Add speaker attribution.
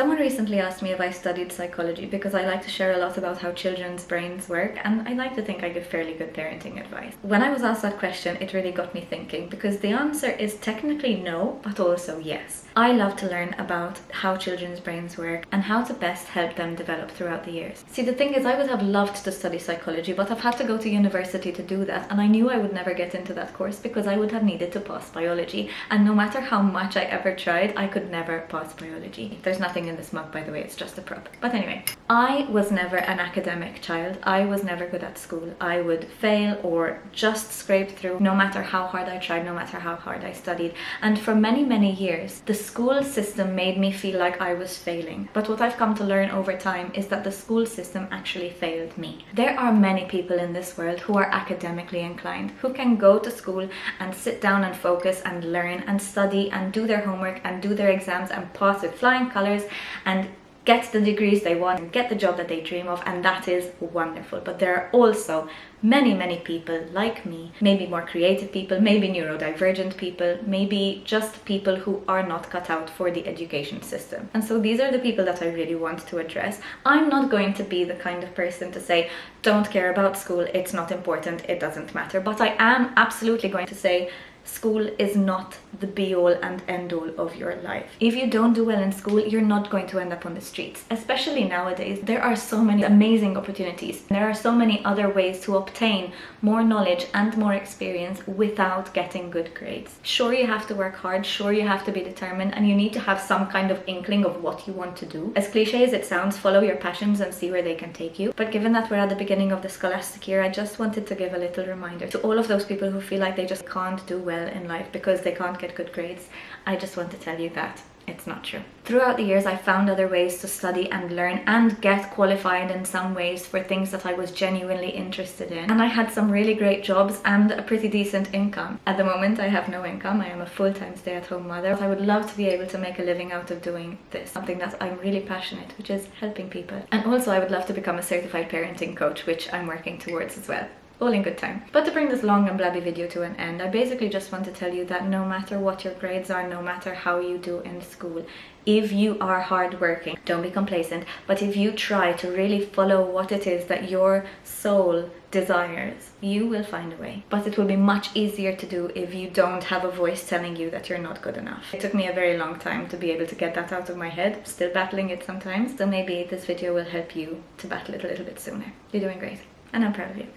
Speaker 1: Someone recently asked me if I studied psychology because I like to share a lot about how children's brains work, and I like to think I give fairly good parenting advice. When I was asked that question, it really got me thinking, because the answer is technically no, but also yes. I love to learn about how children's brains work and how to best help them develop throughout the years. See, the thing is, I would have loved to study psychology, but I've had to go to university to do that, and I knew I would never get into that course because I would have needed to pass biology, and no matter how much I ever tried, I could never pass biology. There's nothing in this mug, by the way, it's just a prop. But anyway, I was never an academic child. I was never good at school. I would fail or just scrape through, no matter how hard I tried, no matter how hard I studied. And for many, many years, the school system made me feel like I was failing. But what I've come to learn over time is that the school system actually failed me. There are many people in this world who are academically inclined, who can go to school and sit down and focus and learn and study and do their homework and do their exams and pass with flying colors and get the degrees they want and get the job that they dream of, and that is wonderful. But there are also many people like me, maybe more creative people, maybe neurodivergent people, maybe just people who are not cut out for the education system. And so these are the people that I really want to address. I'm not going to be the kind of person to say, don't care about school, it's not important, it doesn't matter. But I am absolutely going to say, school is not the be-all and end-all of your life. If you don't do well in school, you're not going to end up on the streets. Especially nowadays, there are so many amazing opportunities. There are so many other ways to obtain more knowledge and more experience without getting good grades. Sure, you have to work hard, sure, you have to be determined, and you need to have some kind of inkling of what you want to do. As cliche as it sounds, follow your passions and see where they can take you. But given that we're at the beginning of the scholastic year, I just wanted to give a little reminder to all of those people who feel like they just can't do well in life because they can't get good grades. I just want to tell you that it's not true. Throughout the years, I found other ways to study and learn and get qualified in some ways for things that I was genuinely interested in. And I had some really great jobs and a pretty decent income. At the moment, I have no income. I am a full-time stay-at-home mother. I would love to be able to make a living out of doing this, something that I'm really passionate, which is helping people. And also, I would love to become a certified parenting coach, which I'm working towards as well. All in good time. But to bring this long and blabby video to an end, I basically just want to tell you that no matter what your grades are, no matter how you do in school, if you are hardworking, don't be complacent, but if you try to really follow what it is that your soul desires, you will find a way. But it will be much easier to do if you don't have a voice telling you that you're not good enough. It took me a very long time to be able to get that out of my head, still battling it sometimes, so maybe this video will help you to battle it a little bit sooner. You're doing great, and I'm proud of you.